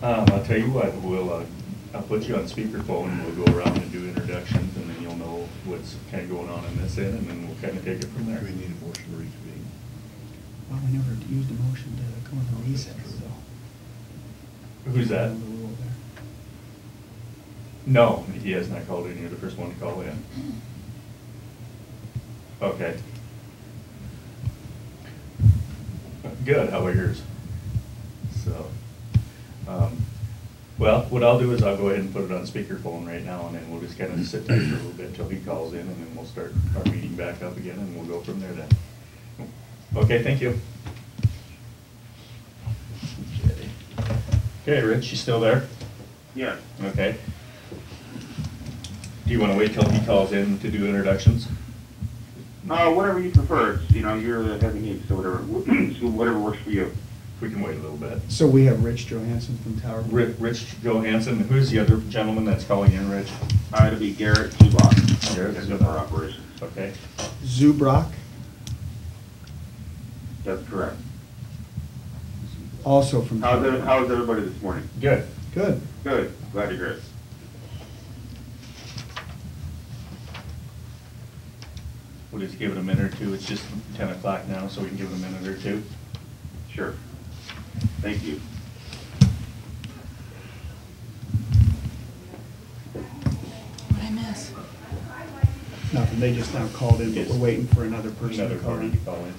I'll tell you what, I'll put you on speakerphone and we'll go around and do introductions and then you'll know what's kind of going on in this end and then we'll kind of take it from there. Do we need a motion to reconvene? Well, we never used a motion to go into recess, so. Who's that? The rule there. No, he has not called in. You're the first one to call in. Okay. Good, how about yours? So, well, what I'll do is I'll go ahead and put it on speakerphone right now and then we'll just kind of sit tight for a little bit till he calls in and then we'll start our meeting back up again and we'll go from there then. Okay, thank you. Okay, Rich, you still there? Yeah. Okay. Do you want to wait till he calls in to do introductions? Whatever you prefer. You know, you're the heavy needs, so whatever, so whatever works for you. We can wait a little bit. So we have Rich Johansson from Tower. Rich Johansson, who's the other gentleman that's calling in, Rich? It'll be Garrett Zubach. Garrett That's Zubach. our operations. Okay. Zubrock, That's correct. also from How's Tower. everybody this morning? Good. Good. Good. Glad to hear it. We'll just give it a minute or two. It's just 10 o'clock now, so we can give it a minute or two. Sure. Thank you. What'd I miss? Nothing, they just now called in, but Yes. we're waiting for another person Another to call party in. to call in.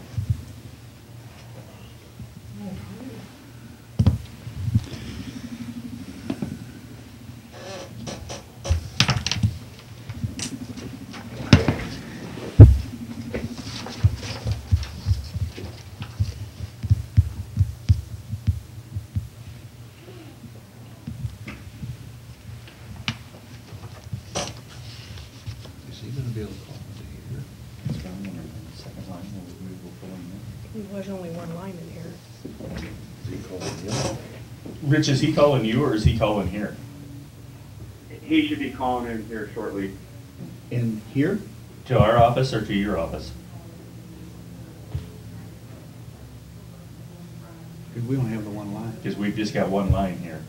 Is he gonna be able to call into here? It's down on the second line. We'll pull him in. There's only one line in here. Is he calling in? Rich, is he calling you or is he calling here? He should be calling in here shortly. In here? To our office or to your office? Because we only have the one line. Because we've just got one line here.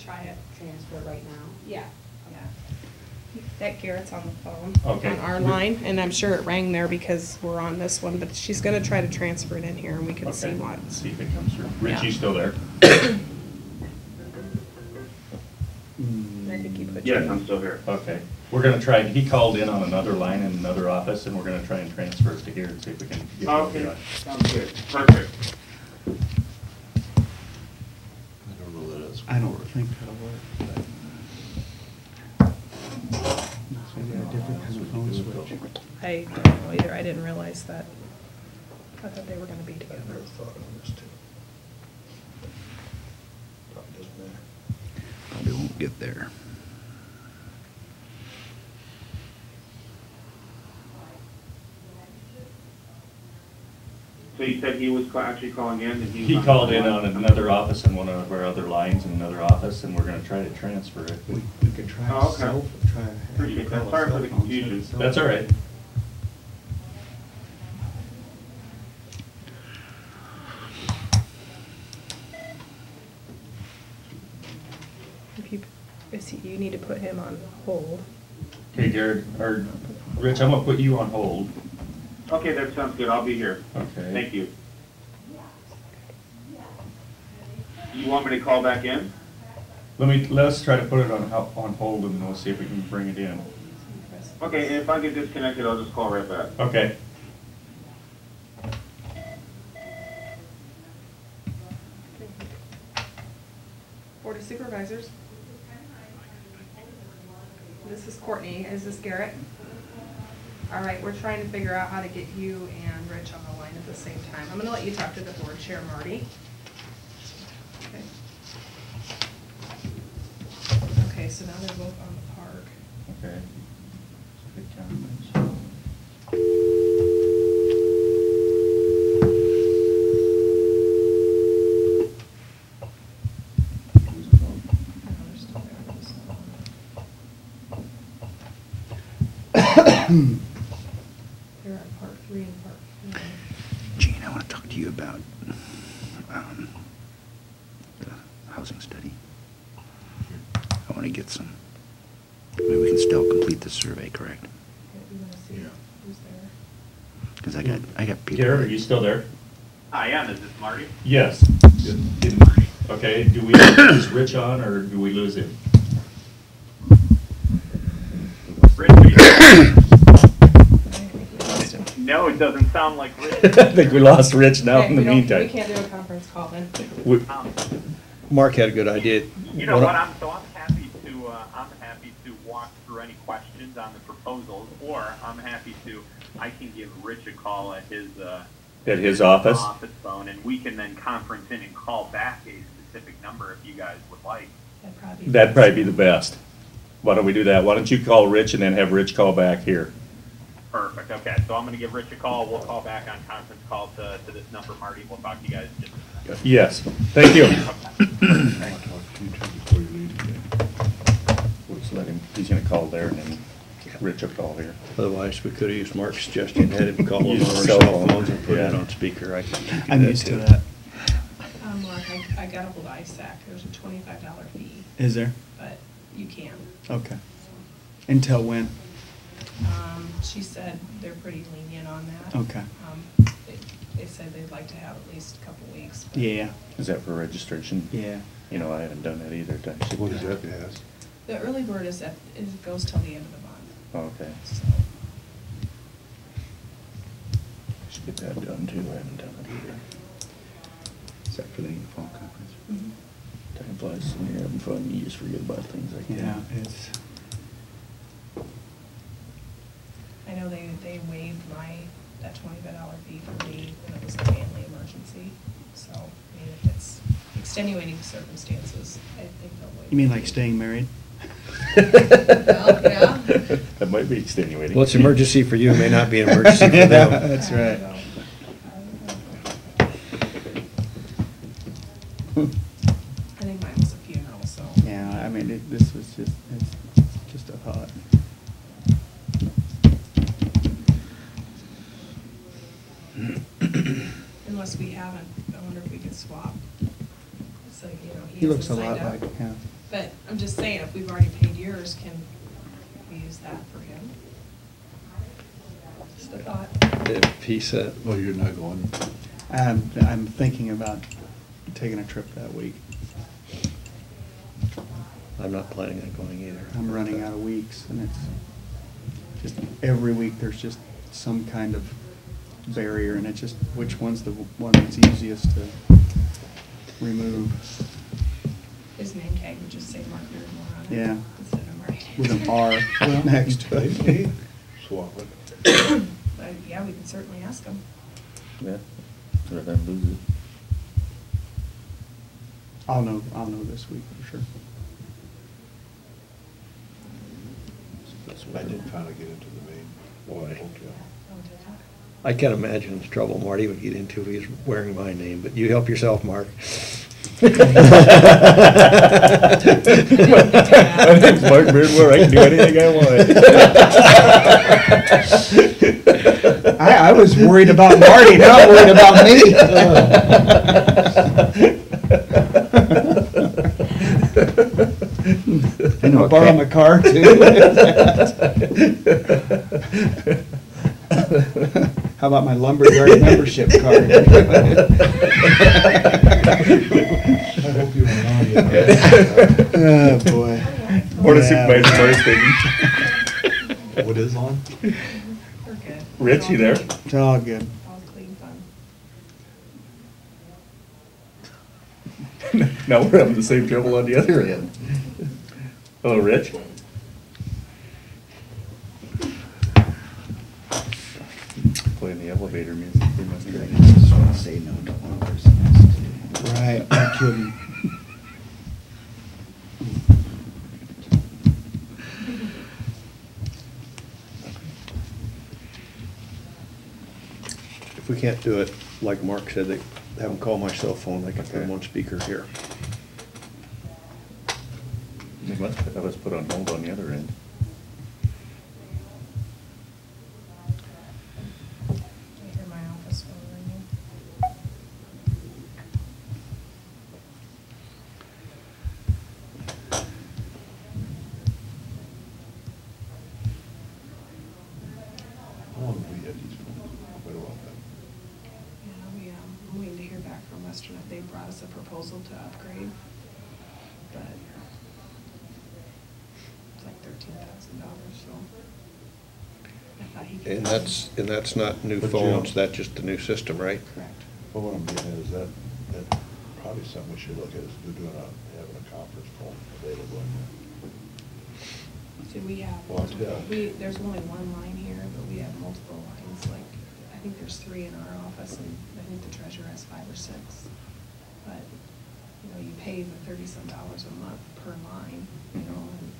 Try it. Transfer right now? Yeah, yeah. That Garrett's on the phone. Okay. On our line, and I'm sure it rang there because we're on this one, but she's gonna try to transfer it in here and we can see Okay. what. See if it comes through. Rich, Yeah. you still there? I think you put. Yes, your- I'm still here. Okay. We're gonna try, he called in on another line in another office, and we're gonna try and transfer it to here and see if we can get. Okay, sounds good. Perfect. I don't know that it's. I don't think that'll work. Unless we got a different kind of phone switch. I don't know either. I didn't realize that. I thought they were gonna be I together. never thought on this too. Probably doesn't matter. Probably won't get there. So you said he was actually calling in and he was He on called the in line? on another office in one of our other lines in another office, and we're gonna try to transfer it. We could try Oh, okay. cell, try. Appreciate that. call a Sorry for cell the phone instead of confusion. cell That's phone. all right. If you, you need to put him on hold. Okay, Garrett, or Rich, I'm gonna put you on hold. Okay, that sounds good. I'll be here. Okay. Thank you. You want me to call back in? Let's try to put it on hold and we'll see if we can bring it in. Okay, and if I get disconnected, I'll just call right back. Okay. Board of Supervisors. This is Courtney. Is this Garrett? All right, we're trying to figure out how to get you and Rich on the line at the same time. I'm gonna let you talk to the board chair, Marty. Okay. Okay, so now they're both on the park. Okay. Good comments. No, they're still there, just not- They're at part 3 and part 4. Gene, I want to talk to you about the housing study. I want to get some, maybe we can still complete the survey, correct? Okay, we wanna see Yeah. who's there. Because I got people. Garrett, are you still there? I am, is this Marty? Yes. Okay, do we lose Rich on, or do we lose him? Rich, are you- I think we lost him. No, it doesn't sound like Rich. I think we lost Rich now Okay, in the we don't- meantime. We can't do a conference call then. We- Mark had a good idea. You know what, I'm happy to walk through any questions on the proposals, or I'm happy to, I can give Rich a call at his office? phone, and we can then conference in and call back a specific number if you guys would like. That'd probably be the best. Why don't we do that? Why don't you call Rich and then have Rich call back here? Perfect, okay, so I'm gonna give Rich a call, we'll call back on conference call to this number, Marty, we'll talk to you guys in just a second. Yes, thank you. I want to talk to you too before you leave today. We'll just let him, he's gonna call there and then Rich will call here. Otherwise, we could've used Mark's suggestion, had him call on Use our the cell cell phone, phones and put it yeah. on speaker. I can do I'm that used to too. that. Mark, I got a hold of ISAC, there's a $25 fee, Is there? but you can. Okay. Until when? She said they're pretty lenient on that. Okay. They said they'd like to have at least a couple weeks. but- Yeah, Is that for registration? yeah. You know, I haven't done that either. What does that ask? The early bird is it goes till the end of the month, Okay, so. should get that done too. I haven't done it either. Is that for the fall conference? Time flies when you're having fun, you just forget about things like that. Yeah, it's, I know they waived that $25 fee for me when it was a family emergency, so, I mean, if it's extenuating circumstances, I think they'll waive. you mean like staying married? Well, yeah. That might be extenuating. What's emergency for you may not be an emergency for them. That's right. I think mine was a funeral, so. Yeah, I mean, this was just, it's just a thought. Unless we haven't, I wonder if we could swap. So, you know, He he looks a hasn't lot signed like, up. yeah. But I'm just saying, if we've already paid yours, can we use that for him? Just a thought. If he said, Oh, you're not going? I'm thinking about taking a trip that week. I'm not planning on going either. I'm running out of weeks, and it's just, every week, there's just some kind of barrier, and it's just, which one's the one that's easiest to remove? His name tag would just say Mark Beardmore on it. Yeah. Instead of Marty. With an R next to it. Swap it. But yeah, we could certainly ask him. Yeah, rather than lose it. I'll know this week for sure. I did finally get into the main Boy. hotel. Oh, did I? I can't imagine the trouble Marty would get into if he's wearing my name, but you help yourself, Mark. My name's Mark Beardmore, I can do anything I want. I was worried about Marty, not worried about me. Can I borrow my car too? How about my lumberyard membership card? I hope you went on yet. Oh, boy. Board of Yeah. Supervisors, Marty speaking. What is on? We're good. Rich, you there? It's all good. All clean fun. Now we're having the same trouble on the other end. Hello, Rich? playing the elevator music, they must I be. just want to say no to one person. Right, no kidding. If we can't do it, like Mark said, they have them call my cell phone, they can put them Okay. on speaker here. They must have us put on hold on the other end. I hear my office phone ringing. How long have we had these phones? Quite a while then. Yeah, I'm waiting to hear back from Western. They brought us a proposal to upgrade, but it's like $13,000, so. I thought he could. And that's not new But phones, you- that's just the new system, right? Correct. But what I'm getting at is that probably something we should look at is doing having a conference call available in there. See, we have, Well, yeah. there's only one line here, but we have multiple lines, like, I think there's 3 in our office, and I think the treasurer has 5 or 6. But, you know, you pay the $30-some a month per line, you know, and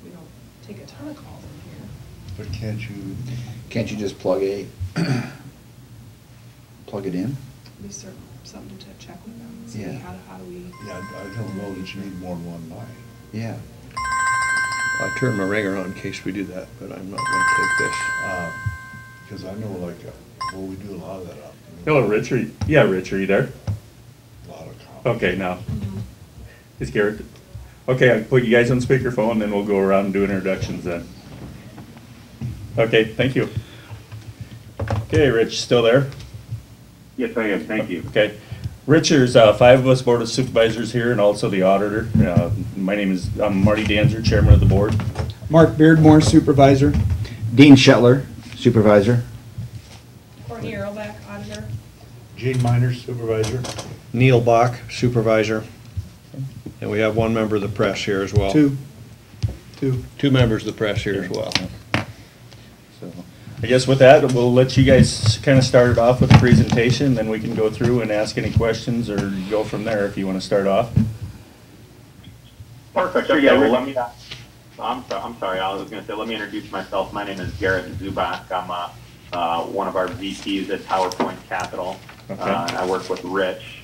we don't take a ton of calls in here. But can't you, Can't you just plug it in? We serve something to check with them, and see Yeah. how do we. yeah, I don't know that you need more than one line. Yeah. I turned my ringer on in case we do that, but I'm not gonna take this. Because I know like, well, we do a lot of that up. Hello, Rich, yeah, Rich, are you there? A lot of conference. Okay, now, Mhm. is Garrett, okay, I'll put you guys on speakerphone, then we'll go around and do introductions then. Okay, thank you. Okay, Rich, still there? Yes, I am, thank you. Okay. Rich, there's 5 of us Board of Supervisors here and also the auditor. I'm Marty Danzer, Chairman of the Board. Mark Beardmore, Supervisor. Dean Shetler, Supervisor. Courtney Earlbeck, auditor. Gene Miners, Supervisor. Neil Bach, Supervisor. And we have one member of the press here as well. Two. Two members of the press here as well. So, I guess with that, we'll let you guys kind of start it off with the presentation, then we can go through and ask any questions or go from there if you want to start off. Perfect, Sure, okay, yeah, well, Rick. let me, I'm sorry, I was gonna say, let me introduce myself. My name is Garrett Zubak. I'm, one of our VPs at PowerPoint Capital. Okay. I work with Rich.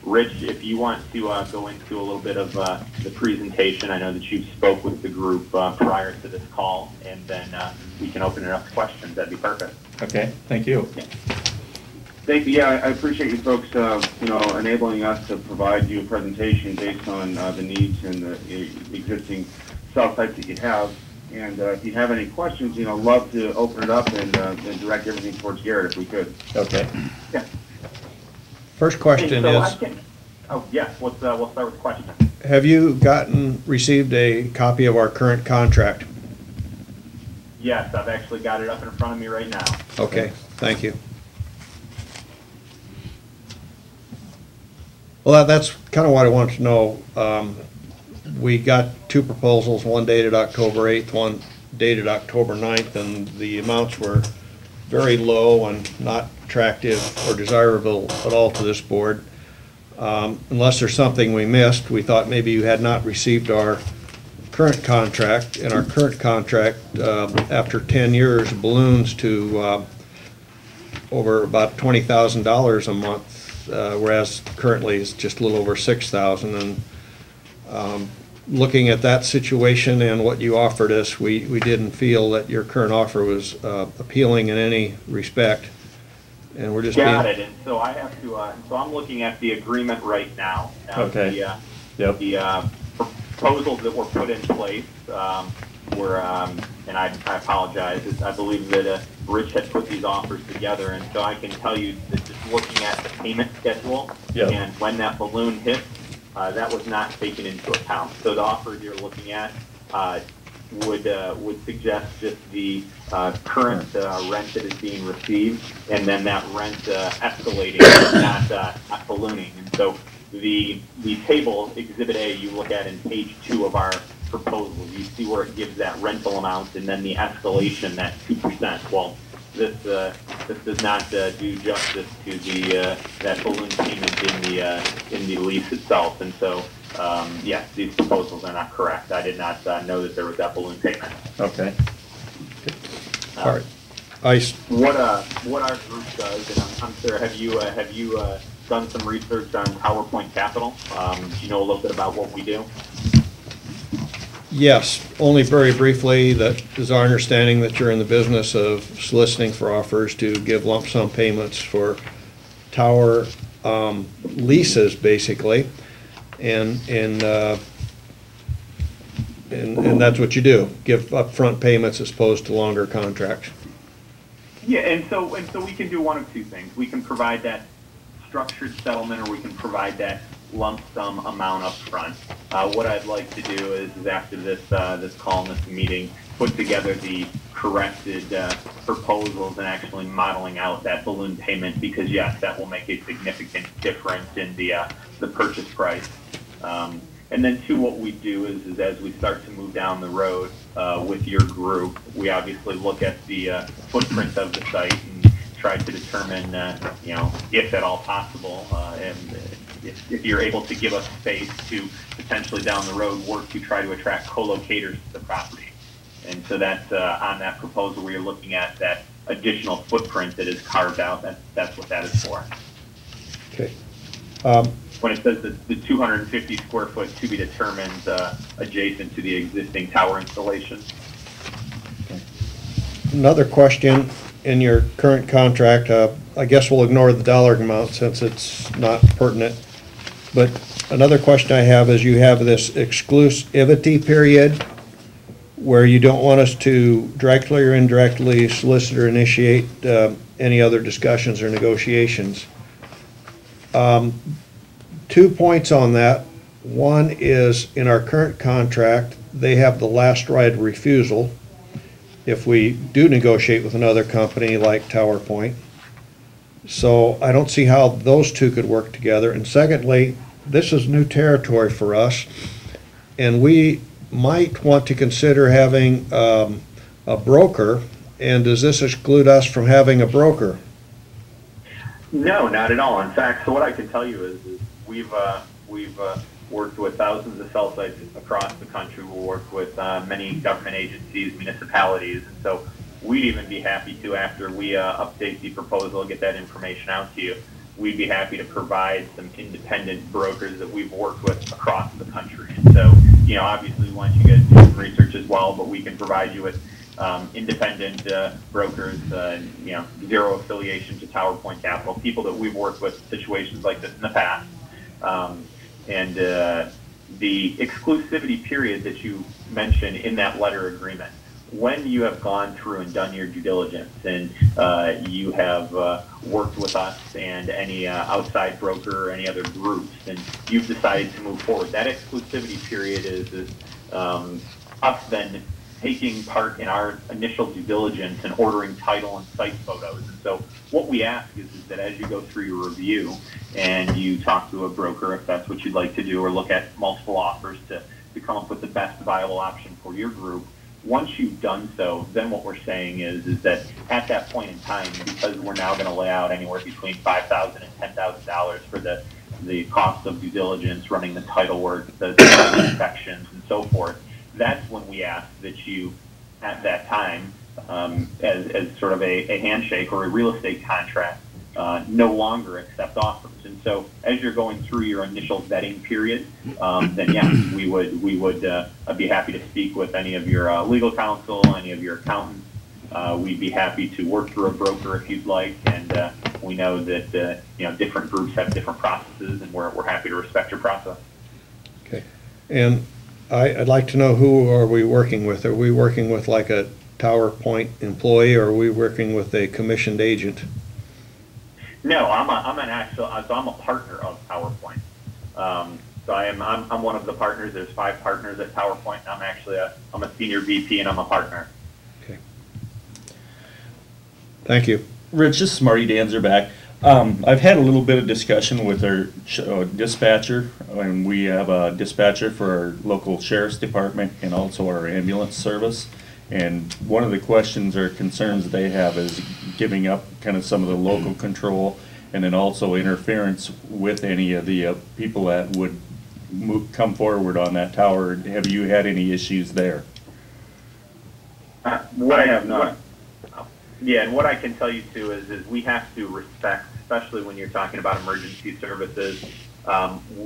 Rich, if you want to, go into a little bit of, the presentation, I know that you spoke with the group, prior to this call, and then, we can open it up to questions. That'd be perfect. Okay, thank you. Thank you. Yeah, I appreciate you folks, enabling us to provide you a presentation based on the needs and the existing cell sites that you have. And if you have any questions, love to open it up and direct everything towards Garrett if we could. Okay. Yeah. First question So I is, can- Oh, yes, we'll start with the question. have you received a copy of our current contract? Yes, I've actually got it up in front of me right now. Okay, thank you. Well, that's kind of what I wanted to know. We got 2 proposals, one dated October 8th, one dated October 9th, and the amounts were very low and not attractive or desirable at all to this board. Unless there's something we missed, we thought maybe you had not received our current contract, and our current contract, after 10 years, balloons to over about $20,000 a month, whereas currently it's just a little over $6,000. And looking at that situation and what you offered us, we didn't feel that your current offer was appealing in any respect. And we're just Got it, and so I have to, so I'm looking at the agreement right now. Okay. Yep. The proposals that were put in place were, and I apologize, I believe that Rich had put these offers together, and so I can tell you that just looking at the payment schedule Yep. and when that balloon hit, that was not taken into account. So the offer you're looking at would suggest just the current rent that is being received, and then that rent escalating, not ballooning. And so the table, Exhibit A, you look at in page 2 of our proposal, you see where it gives that rental amount and then the escalation, that 2%. Well, this does not do justice to the that balloon payment in the lease itself. And so, yes, these proposals are not correct. I did not know that there was that balloon payment. Okay. All right. Ice. What our group does, and I'm sure, have you done some research on PowerPoint Capital? Do you know a little bit about what we do? Yes, only very briefly. That is our understanding that you're in the business of soliciting for offers to give lump sum payments for tower leases, basically, and that's what you do. Give upfront payments as opposed to longer contracts. Yeah, and so we can do one of two things. We can provide that structured settlement, or we can provide that lump sum amount up front. What I'd like to do is after this call and this meeting, put together the corrected proposals and actually modeling out that balloon payment, because yes, that will make a significant difference in the purchase price. And then two, what we do is as we start to move down the road with your group, we obviously look at the footprint of the site and try to determine, if at all possible, and if you're able to give us space to potentially down the road work to try to attract co-locators to the property. And so that's on that proposal where you're looking at that additional footprint that is carved out. That's what that is for. Okay. When it says the 250 square foot to be determined adjacent to the existing tower installation. Another question, in your current contract, I guess we'll ignore the dollar amount since it's not pertinent. But another question I have is, you have this exclusivity period where you don't want us to directly or indirectly solicit or initiate any other discussions or negotiations. 2 points on that. One is, in our current contract, they have the last right of refusal if we do negotiate with another company like Tower Point. So I don't see how those two could work together. And secondly, this is new territory for us, and we might want to consider having a broker. And does this exclude us from having a broker? No, not at all. In fact, so what I can tell you is we've worked with thousands of cell sites across the country. We've worked with many government agencies, municipalities, and so we'd even be happy to, after we update the proposal, get that information out to you, we'd be happy to provide some independent brokers that we've worked with across the country. And so, obviously we want you guys to do some research as well, but we can provide you with independent brokers, zero affiliation to Tower Point Capital, people that we've worked with situations like this in the past. And the exclusivity period that you mentioned in that letter agreement, when you have gone through and done your due diligence and you have worked with us and any outside broker or any other groups, and you've decided to move forward, that exclusivity period is us then taking part in our initial due diligence and ordering title and site photos. And so what we ask is that as you go through your review and you talk to a broker, if that's what you'd like to do, or look at multiple offers to come up with the best viable option for your group, once you've done so, then what we're saying is that at that point in time, because we're now going to lay out anywhere between $5,000 and $10,000 for the cost of due diligence, running the title work, the inspections, and so forth, that's when we ask that you, at that time, as sort of a handshake or a real estate contract, no longer accept offers. And so as you're going through your initial vetting period, then yes, we would be happy to speak with any of your legal counsel, any of your accountants. We'd be happy to work through a broker if you'd like, and we know that different groups have different processes, and we're happy to respect your process. Okay. And I'd like to know, who are we working with? Are we working with like a Tower Point employee, or are we working with a commissioned agent? No, I'm a partner of Tower Point. So I'm one of the partners. There's 5 partners at Tower Point. I'm actually I'm a senior VP and I'm a partner. Okay. Thank you. Rich, this is Marty Danzer back. I've had a little bit of discussion with our dispatcher, and we have a dispatcher for our local sheriff's department and also our ambulance service. And one of the questions or concerns they have is giving up kind of some of the local control, and then also interference with any of the people that would come forward on that tower. Have you had any issues there? What I have not. Yeah, and what I can tell you too is we have to respect, especially when you're talking about emergency services,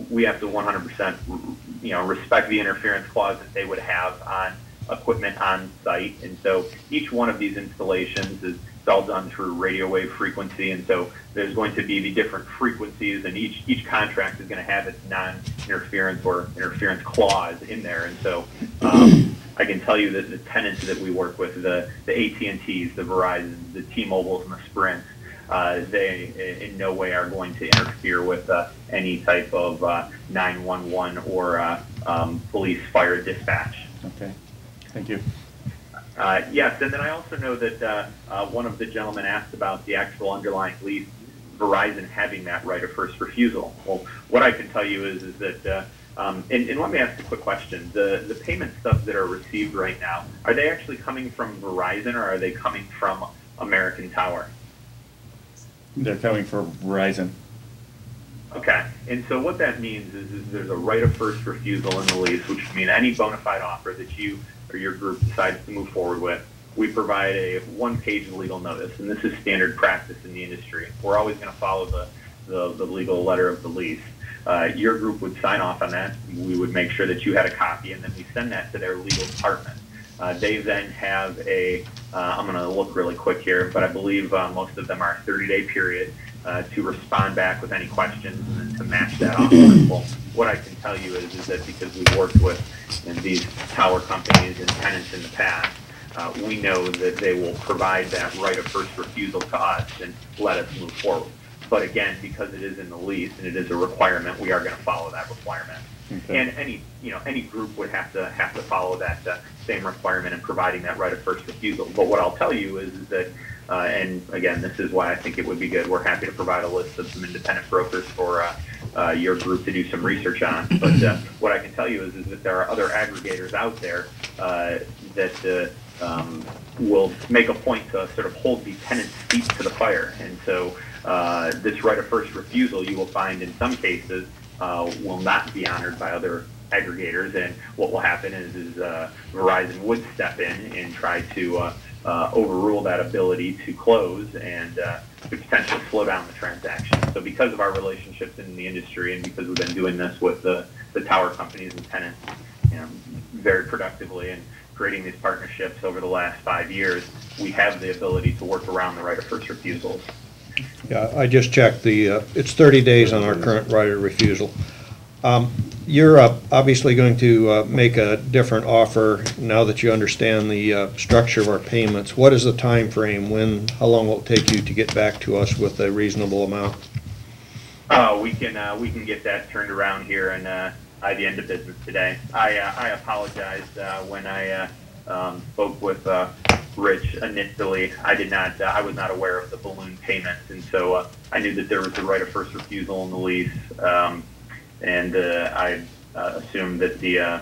we have to 100%, respect the interference clause that they would have on equipment on site. And so each one of these installations is all done through radio wave frequency, and so there's going to be the different frequencies, and each contract is going to have its non-interference or interference clause in there. And so I can tell you that the tenants that we work with, the AT&Ts, the Verizons, the T-Mobiles, and the Sprints, they in no way are going to interfere with any type of 911 or police fire dispatch. Okay, thank you. Yes, and then I also know that one of the gentlemen asked about the actual underlying lease, Verizon having that right of first refusal. Well, what I can tell you is that, and let me ask a quick question. The payment stubs that are received right now, are they actually coming from Verizon or are they coming from American Tower? They're coming from Verizon. Okay, and so what that means is there's a right of first refusal in the lease, which would mean any bona fide offer that you or your group decides to move forward with, we provide a one-page legal notice, and this is standard practice in the industry. We're always going to follow the legal letter of the lease. Your group would sign off on that. We would make sure that you had a copy, and then we send that to their legal department. They then have I'm going to look really quick here, but I believe most of them are a 30-day period to respond back with any questions and then to match that offer. Well, what I can tell you is that because we've worked with these tower companies and tenants in the past, we know that they will provide that right of first refusal to us and let us move forward. But again, because it is in the lease and it is a requirement, we are going to follow that requirement. Okay. And any group would have to follow that same requirement in providing that right of first refusal. But what I'll tell you is that, and again, this is why I think it would be good. We're happy to provide a list of some independent brokers for your group to do some research on. But what I can tell you is that there are other aggregators out there that will make a point to sort of hold the tenant's feet to the fire. And so this right of first refusal, you will find in some cases, will not be honored by other aggregators, and what will happen is Verizon would step in and try to overrule that ability to close and potentially slow down the transaction. So because of our relationships in the industry and because we've been doing this with the tower companies and tenants very productively and creating these partnerships over the last 5 years, we have the ability to work around the right of first refusals. Yeah, I just checked it's 30 days on our current right of refusal. You're obviously going to make a different offer now that you understand the structure of our payments. What is the time frame? How long will it take you to get back to us with a reasonable amount? We can get that turned around here and by the end of business today. I apologize when I spoke with Rich initially. I was not aware of the balloon payments, and so I knew that there was a right of first refusal in the lease, and I assumed that the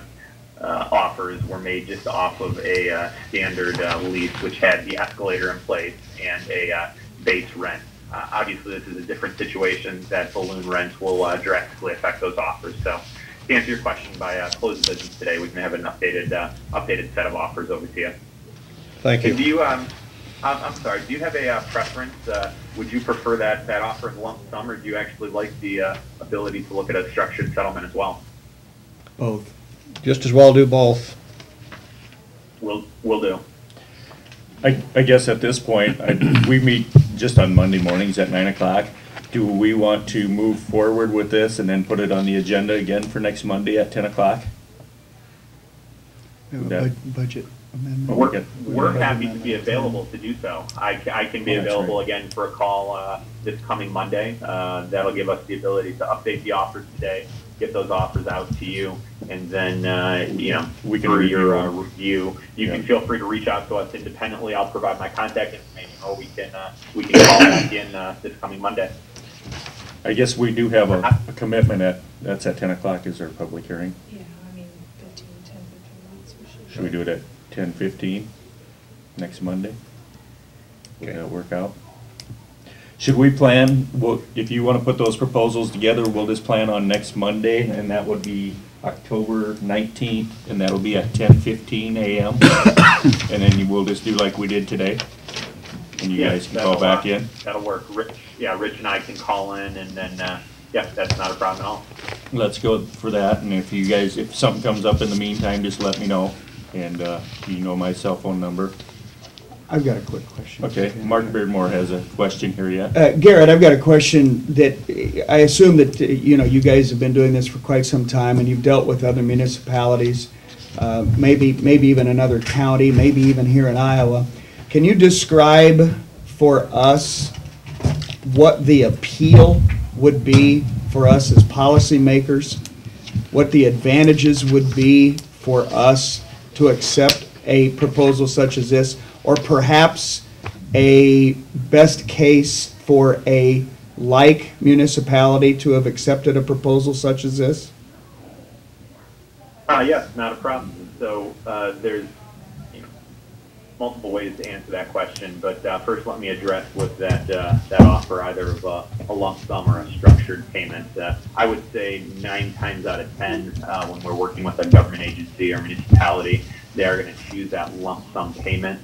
offers were made just off of a standard lease, which had the escalator in place and a base rent. Obviously, this is a different situation. That balloon rent will drastically affect those offers. So, to answer your question, by close of business today, we can have an updated set of offers over to you. Thank you. And do you, I'm sorry, do you have a preference? Would you prefer that offer in lump sum, or do you actually like the ability to look at a structured settlement as well? Both. Just as well do both. Will do. I guess at this point, we meet just on Monday mornings at 9 o'clock. Do we want to move forward with this and then put it on the agenda again for next Monday at 10 o'clock? We have a budget amendment. We're happy to be available to do so. I can be available again for a call this coming Monday. That'll give us the ability to update the offers today, get those offers out to you, and then we can review. You can feel free to reach out to us independently. I'll provide my contact information, or we can call back in this coming Monday. I guess we do have a commitment that's at 10 o'clock is our public hearing. Yeah, I mean, 10, 15 minutes we should. Should we do it at 10:15? next Monday. Would Okay. that work out? Should we plan, well, if you want to put those proposals together, we'll just plan on next Monday, and that would be October 19th, and that'll be at 10:15 a.m. And then we'll just do like we did today, and you guys can call back in. That'll work. Rich and I can call in, and then, yeah, that's not a problem at all. Let's go for that, and if you guys, if something comes up in the meantime, just let me know, and you know my cell phone number. I've got a quick question. Okay, Mark Beardmore has a question here yet. Garrett, I've got a question that I assume that, you guys have been doing this for quite some time and you've dealt with other municipalities, maybe even another county, maybe even here in Iowa. Can you describe for us what the appeal would be for us as policymakers? What the advantages would be for us to accept a proposal such as this? Or perhaps a best case for a like municipality to have accepted a proposal such as this? Yes, not a problem. So there's multiple ways to answer that question, but first let me address with that offer either of a lump sum or a structured payment. I would say 9 times out of 10 when we're working with a government agency or municipality, they are going to choose that lump sum payment.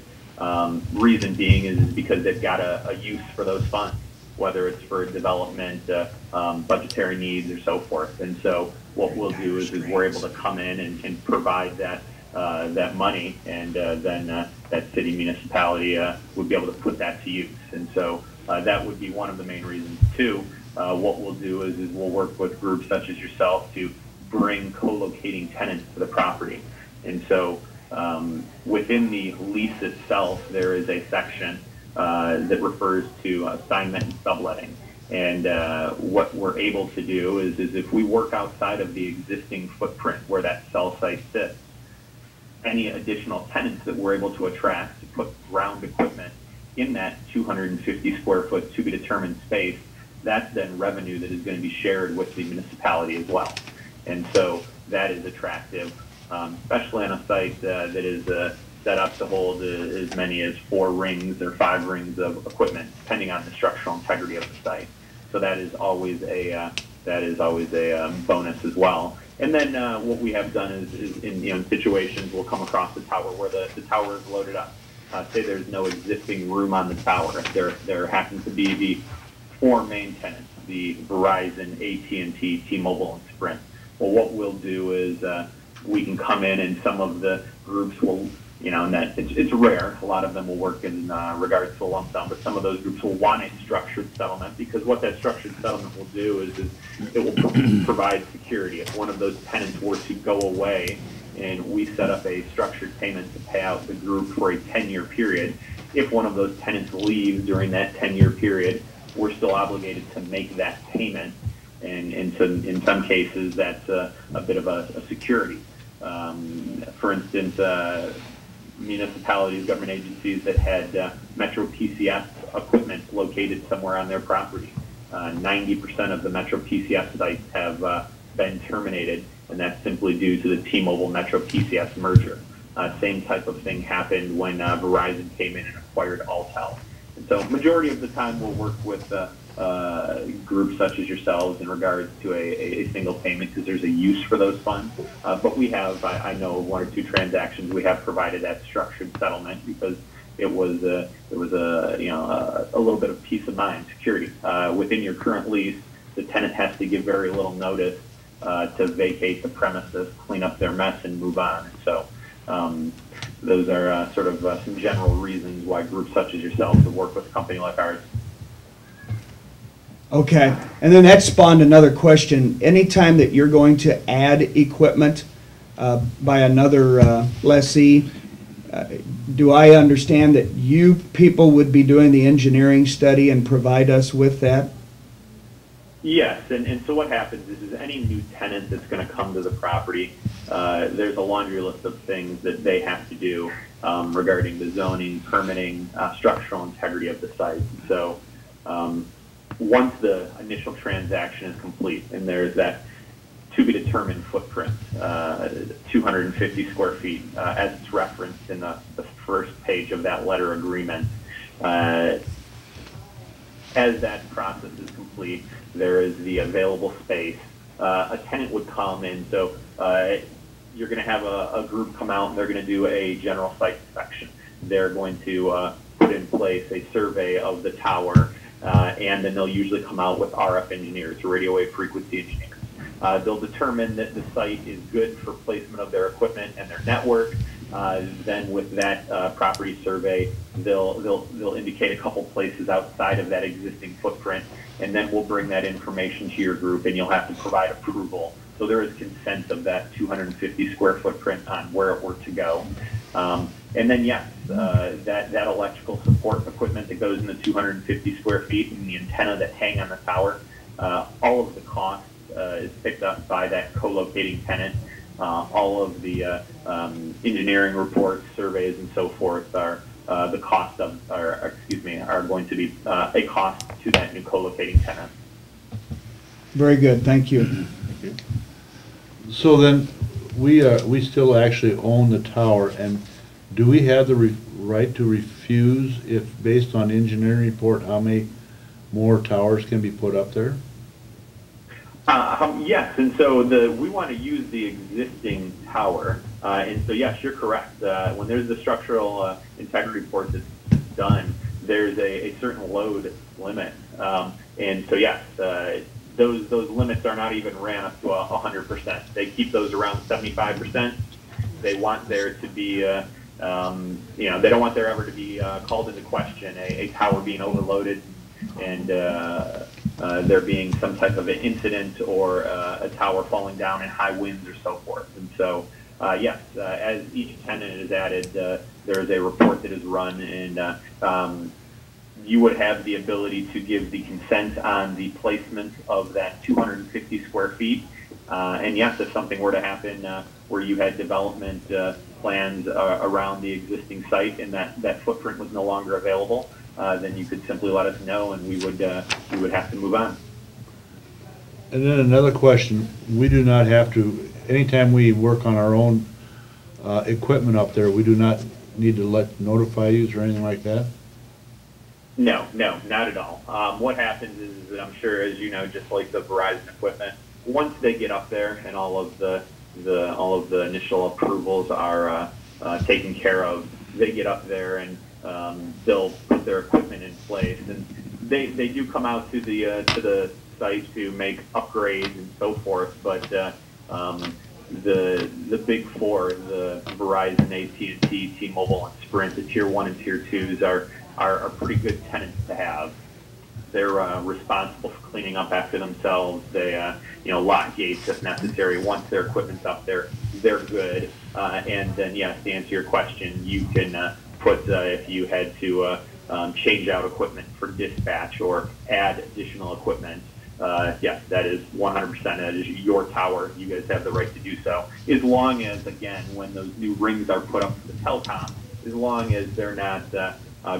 Reason being is because they've got a use for those funds, whether it's for development, budgetary needs, or so forth. And so what we'll do is we're able to come in and provide that money, and then that city municipality would be able to put that to use. And so that would be one of the main reasons. Two, what we'll do is we'll work with groups such as yourself to bring co-locating tenants to the property. And so within the lease itself, there is a section that refers to assignment and subletting. And what we're able to do is if we work outside of the existing footprint where that cell site sits, any additional tenants that we're able to attract to put ground equipment in that 250 square foot to be determined space, that's then revenue that is going to be shared with the municipality as well. And so that is attractive. Especially on a site that is set up to hold as many as 4 rings or 5 rings of equipment, depending on the structural integrity of the site. So that is always a bonus as well. And then what we have done is in situations we'll come across the tower where the tower is loaded up. Say there's no existing room on the tower. There happens to be the 4 main tenants: the Verizon, AT&T, T-Mobile, and Sprint. Well, what we'll do is we can come in, and some of the groups will, and that it's rare. A lot of them will work in regards to a lump sum, but some of those groups will want a structured settlement, because what that structured settlement will do is it will provide security. If one of those tenants were to go away, and we set up a structured payment to pay out the group for a 10-year period, if one of those tenants leaves during that 10-year period, we're still obligated to make that payment. And so in some cases, that's a bit of a security. For instance, municipalities, government agencies that had Metro PCS equipment located somewhere on their property. 90% of the Metro PCS sites have been terminated, and that's simply due to the T-Mobile Metro PCS merger. Same type of thing happened when Verizon came in and acquired Alltel. And so majority of the time we'll work with groups such as yourselves in regards to a single payment, because there's a use for those funds. But we have, I know, 1 or 2 transactions we have provided that structured settlement because it was a little bit of peace of mind, security. Within your current lease, the tenant has to give very little notice to vacate the premises, clean up their mess, and move on. So those are sort of some general reasons why groups such as yourselves would work with a company like ours. Okay, and then that spawned another question. Anytime that you're going to add equipment by another lessee, do I understand that you people would be doing the engineering study and provide us with that? Yes, and so what happens is any new tenant that's going to come to the property, there's a laundry list of things that they have to do regarding the zoning, permitting, structural integrity of the site. So once the initial transaction is complete and there's that to be determined footprint, 250 square feet, as it's referenced in the first page of that letter agreement. As that process is complete, there is the available space. A tenant would come in, so you're going to have a group come out and they're going to do a general site inspection. They're going to put in place a survey of the tower, and then they'll usually come out with RF engineers, radio wave frequency engineers. They'll determine that the site is good for placement of their equipment and their network. Then with that property survey, they'll indicate a couple places outside of that existing footprint, and then we'll bring that information to your group, and you'll have to provide approval. So there is consent of that 250 square footprint on where it were to go. And then yes, that electrical support equipment that goes in the 250 square feet and the antenna that hang on the tower, all of the cost is picked up by that co-locating tenant. All of the engineering reports, surveys, and so forth are the cost of, are going to be a cost to that new co-locating tenant. Very good, thank you. So then, we still actually own the tower, and do we have the right to refuse if, based on engineering report, how many more towers can be put up there? Yes, and so we want to use the existing tower, and so yes, you're correct. When there's the structural integrity report that's done, there's a certain load limit, and so yes, those limits are not even ran up to 100%. They keep those around 75%. They want there to be, they don't want there ever to be called into question a tower being overloaded and there being some type of an incident or a tower falling down in high winds or so forth. And so, yes, as each tenant is added, there is a report that is run, and you would have the ability to give the consent on the placement of that 250 square feet. And yes, if something were to happen where you had development plans around the existing site and that footprint was no longer available, then you could simply let us know, and we would have to move on. And then another question, we do not have to, anytime we work on our own equipment up there, we do not need to notify you or anything like that? No, not at all. What happens is that, I'm sure, as you know, just like the Verizon equipment, once they get up there and all of the initial approvals are taken care of, they get up there and they'll put their equipment in place, and they do come out to the site to make upgrades and so forth. But the big four, the Verizon, AT&T, T-Mobile, and Sprint, the tier 1 and tier 2s are pretty good tenants to have. They're responsible for cleaning up after themselves. They lock gates if necessary. Once their equipment's up there, they're good. And then yes, to answer your question, you can put if you had to change out equipment for dispatch or add additional equipment. Yes, that is 100%. That is your tower. You guys have the right to do so, as long as, again, when those new rings are put up for the telecom, as long as they're not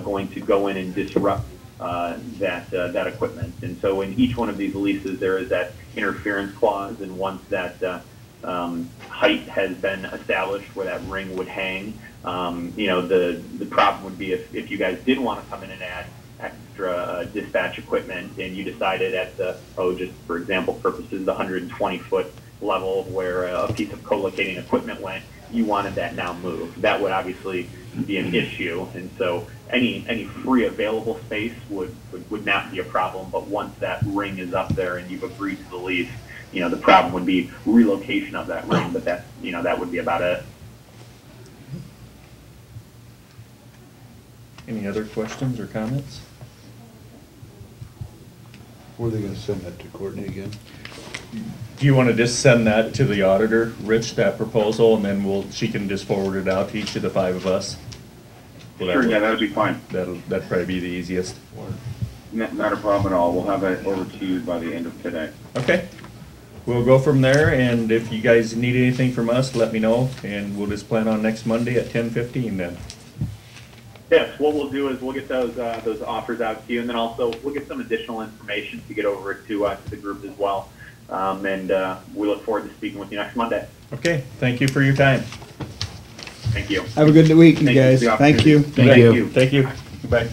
going to go in and disrupt that equipment. And so in each one of these leases, there is that interference clause, and once that height has been established where that ring would hang, the problem would be if you guys did want to come in and add extra dispatch equipment, and you decided at the, just for example purposes, the 120-foot level where a piece of co-locating equipment went, you wanted that now moved. That would obviously be an issue, and so any free available space would not be a problem. But once that ring is up there and you've agreed to the lease, the problem would be relocation of that ring. But that would be about it. Any other questions or comments? Where are they gonna send that to, Courtney, again? Do you want to just send that to the auditor, Rich, that proposal, and then she can just forward it out to each of the 5 of us? Sure, yeah, that would be fine. That'd probably be the easiest. Not a problem at all. We'll have it over to you by the end of today. Okay. We'll go from there, and if you guys need anything from us, let me know, and we'll just plan on next Monday at 10:15 then. Yes, what we'll do is we'll get those offers out to you, and then also we'll get some additional information to get over to the group as well. And we look forward to speaking with you next Monday. Okay, thank you for your time. Thank you. Have a good week, you Thank you for guys. the Thank you. opportunity. Thank you. Goodbye.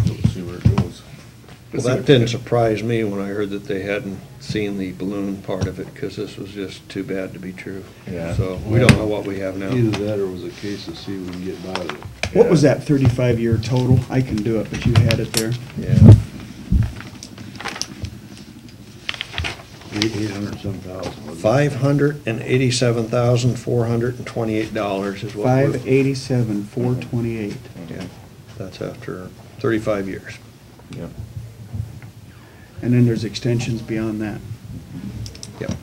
Let's see where it goes. Well, that didn't surprise me when I heard that they hadn't seen the balloon part of it, because this was just too bad to be true. Yeah. So we don't know what we have now. Either that or was a case to see if we can get by with it. What was that 35-year total? I can do it, but you had it there. Yeah. 800-some-thousand. $587,428 is what we're. 587, 428. Yeah, that's after 35 years. Yep. And then there's extensions beyond that. Yep.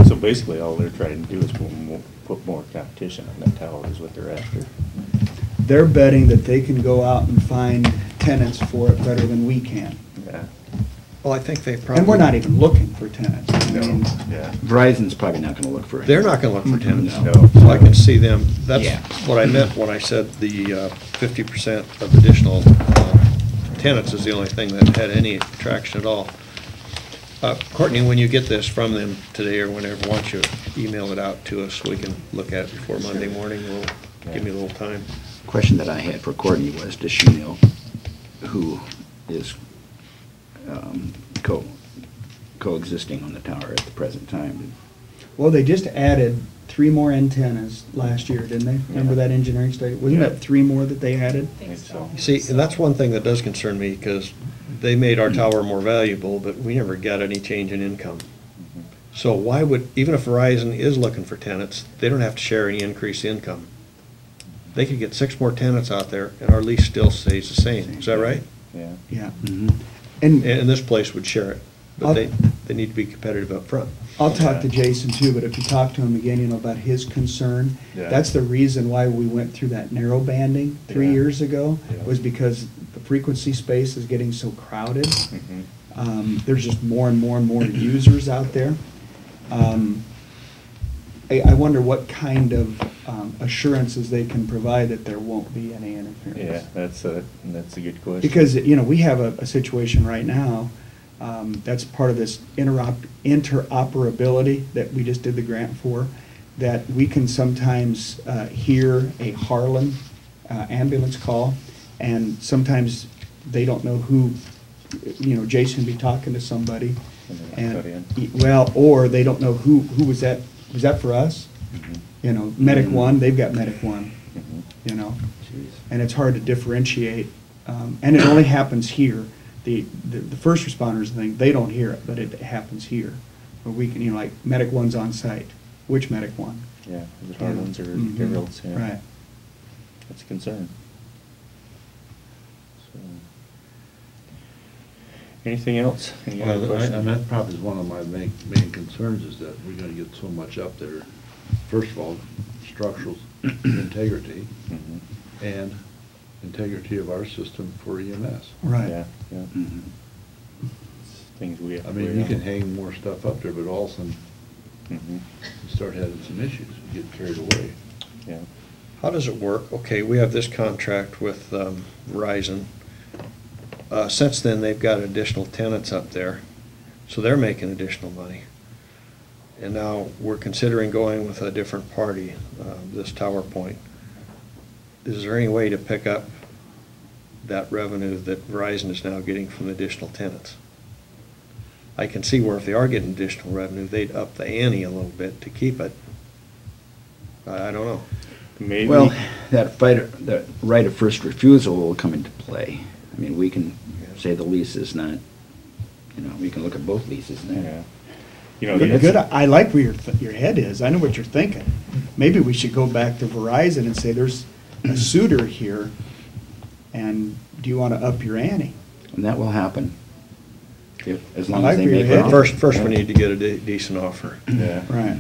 So basically, all they're trying to do is put more competition on that tower is what they're after. They're betting that they can go out and find tenants for it better than we can. Yeah. Well, I think they probably. And we're not even looking for tenants. I mean, Yeah. Verizon's probably not gonna look for it. They're not gonna look for tenants. No. So I can see them, that's Yeah. what I meant when I said the 50% of additional tenants is the only thing that had any traction at all. Courtney, when you get this from them today or whenever, why don't you email it out to us so we can look at it before Monday morning? Give me a little time. Question that I had for Courtney was, does she know who is coexisting on the tower at the present time? Well, they just added 3 more antennas last year, didn't they? Remember that engineering study? Wasn't Yeah. that 3 more that they added? I think so. See, and that's one thing that does concern me, because they made our tower more valuable, but we never got any change in income. So why would, even if Verizon is looking for tenants, they don't have to share any increased income. They could get 6 more tenants out there, and our lease still stays the same. Is that right? Yeah. Yeah. Mhm. And this place would share it, but they need to be competitive up front. I'll talk to Jason too, but if you talk to him again, you know, about his concern, Yeah. that's the reason why we went through that narrow banding 3 Yeah. years ago, Yeah. was because the frequency space is getting so crowded. Mhm. There's just more and more and more users out there. I wonder what kind of assurances they can provide that there won't be any interference. Yeah, that's a good question. Because, you know, we have a situation right now, that's part of this interoperability that we just did the grant for, that we can sometimes hear a Harlan ambulance call, and sometimes they don't know who, you know, Jason be talking to somebody, And they cut and, well, or they don't know who was that for us? Mhm. You know, Medic One, they've got Medic One, Mhm. you know? Jeez. And it's hard to differentiate, and it only happens here. The first responders thing, they don't hear it, but it happens here. Where we can, you know, like, Medic One's on site. Which Medic One? Yeah, the hard ones are Mhm. Gerald's, yeah. Right. That's a concern. So, anything else? Any other Well, questions? and that probably is one of my main concerns, is that we're gonna get so much up there. First of all, structural integrity Mhm. and integrity of our system for EMS. Right. Yeah, yeah. Mhm. It's things we have to I mean, weigh you out. can hang more stuff up there, but all of a sudden, Mhm. you start having some issues, you get carried away. Yeah. How does it work? Okay, we have this contract with Verizon. Since then, they've got additional tenants up there, so they're making additional money. And now we're considering going with a different party, this Tower Point. Is there any way to pick up that revenue that Verizon is now getting from the additional tenants? I can see where if they are getting additional revenue, they'd up the ante a little bit to keep it. I don't know. Maybe. Well, that right of first refusal will come into play. I mean, we can say the lease is not, you know, we can look at both leases now. Yeah. You know, Good, it's- good. I like where your head is. I know what you're thinking. Maybe we should go back to Verizon and say, there's a suitor here, and do you want to up your ante? And that will happen. As long I as they like where make your it. head- First we need to get a decent offer. Yeah. Right.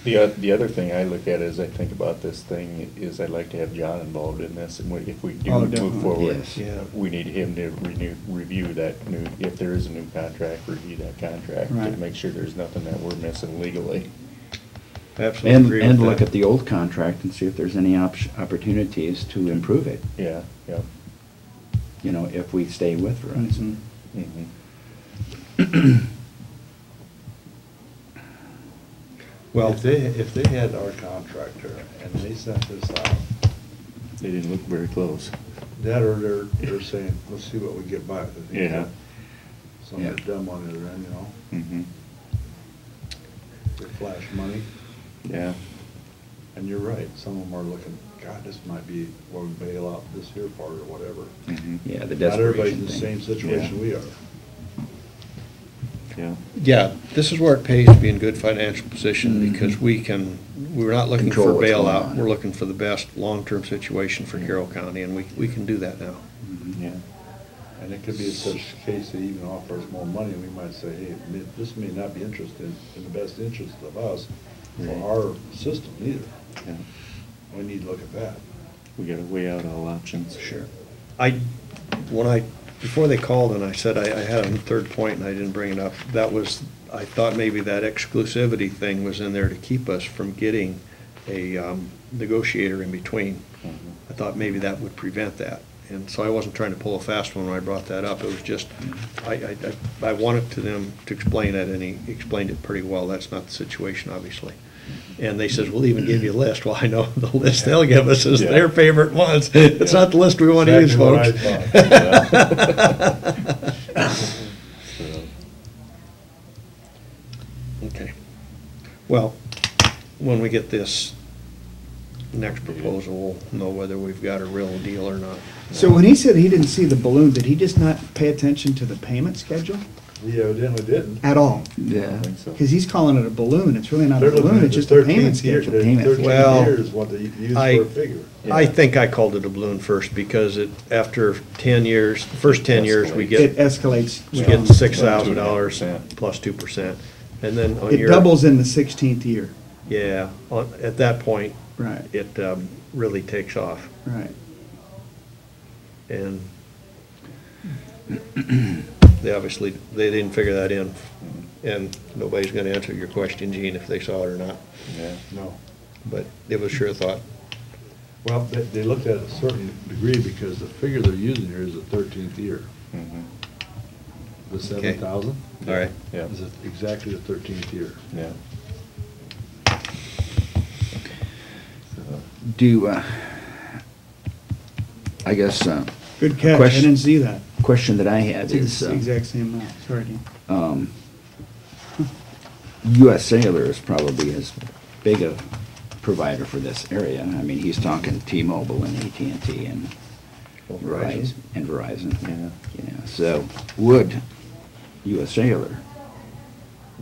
The other thing I look at as I think about this thing is I'd like to have John involved in this, and if we do Oh, move definitely. forward, Yes. Yeah. we need him to review that new, if there is a new contract, review that contract to Right. make sure there's nothing that we're missing legally. Absolutely And, agree and with look that. at the old contract and see if there's any opportunities to improve it, Yeah, yeah. you know, if we stay with Verizon. Mhm. Well, If they had our contractor and they sent this out, They didn't look very close. that or they're saying, let's see what we get by with it. Yeah. Some of the dumb on the other end, you know, Mm-hmm. they flash money. Yeah. And you're right, some of them are looking, God, this might be where we bail out this here part or whatever. Mm-hmm. Yeah, the Not everybody's in desperation the thing. same situation we are. Yeah. yeah, this is where it pays to be in good financial position, because we're not looking Control for what's going bailout. on. We're looking for the best long-term situation for Carroll County, and we can do that now. Yeah. And it could be such a case they even offer us more money, we might say, hey, this may not be interested in the best interest of us Right. or our system either. Yeah. We need to look at that. We gotta weigh out all options. Sure. Before they called and I said I had a third point and I didn't bring it up, I thought maybe that exclusivity thing was in there to keep us from getting a negotiator in between. Mhm. I thought maybe that would prevent that. And so I wasn't trying to pull a fast one when I brought that up. It was just, I wanted them to explain it, and he explained it pretty well. That's not the situation, obviously. And they says, we'll even give you a list. Well, I know the list they'll give us is Yeah. their favorite ones. It's not the list we want to use, Exactly folks. what I So, Okay. Well, when we get this next proposal, we'll know whether we've got a real deal or not. So when he said he didn't see the balloon, did he just not pay attention to the payment schedule He evidently didn't. at all? I Yeah. think so. Because he's calling it a balloon, it's really not a They're looking balloon, at it's the just a payment 13th year. schedule. The Payment. 13 Well, years is what they use I- for a figure. I think I called it a balloon first because after 10 years, the first 10 years, we It get escalates. $6,000 plus 2%. And then on It your. doubles in the 16th year. Yeah, at that point, Right, it really takes off. right. And they didn't figure that in. And nobody's gonna answer your question, Gene, if they saw it or not. Yeah. No. But it was sure thought. Well, they looked at a certain degree because the figure they're using here is the 13th year. Mhm. The Okay. 7,000 All right. Yeah. is exactly the 13th year. Yeah. I guess, Good catch, I Question. didn't see that. question that I have It's is, the exact same amount, sorry, Dean. US Cellular is probably as big a provider for this area. I mean, he's talking T-Mobile and AT&T and Verizon. Verizon. Yeah. Yeah, so would US Cellular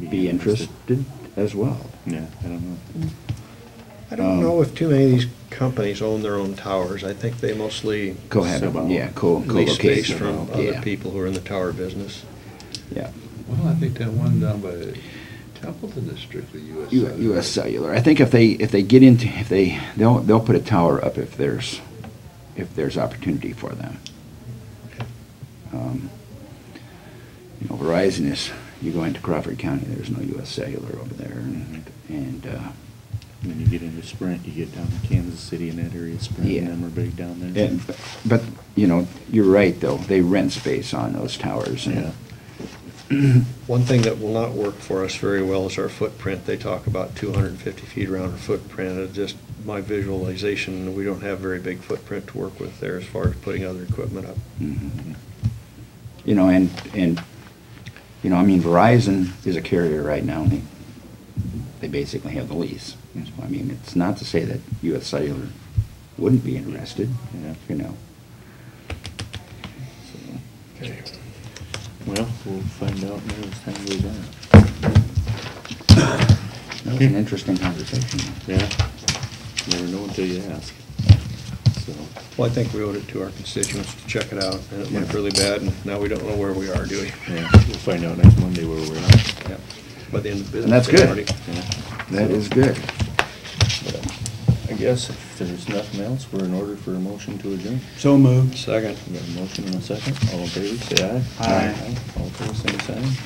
be interested as well? Yeah, I don't know. I don't know if too many of these companies own their own towers. I think they mostly Cohabit, yeah, lease space co-location. from other Yeah, people who are in the tower business. yeah. Well, I think that one down by Templeton is strictly US. Cellular. US Cellular. I think if they get into, they'll put a tower up if there's opportunity for them. You know, Verizon is, you go into Crawford County, there's no US Cellular over there, and When you get into Sprint, you get down to Kansas City and that area, Sprint, Yeah. and them are big down there. and, but, you know, you're right, though, they rent space on those towers. And Yeah. One thing that will not work for us very well is our footprint. They talk about 250 feet around our footprint. It's just my visualization, we don't have very big footprint to work with there as far as putting other equipment up. Mhm. You know, and, you know, I mean, Verizon is a carrier right now, and they basically have the lease. So, I mean, it's not to say that US Cellular wouldn't be interested, Yeah. you know. Okay. Well, we'll find out more as time goes on. That was an interesting conversation. Yeah. Never know until you ask. So, Well, I think we owed it to our constituents to check it out, and it went really bad, and now we don't know where we are, do we? yeah, we'll find out next Monday where we're at. Yeah. By the end of the business. And that's day good. already. Yeah. That is good. I guess if there's nothing else, we're in order for a motion to adjourn. So moved. Second. We got a motion and a second. All in favor, say aye. Aye. All opposed, same sign.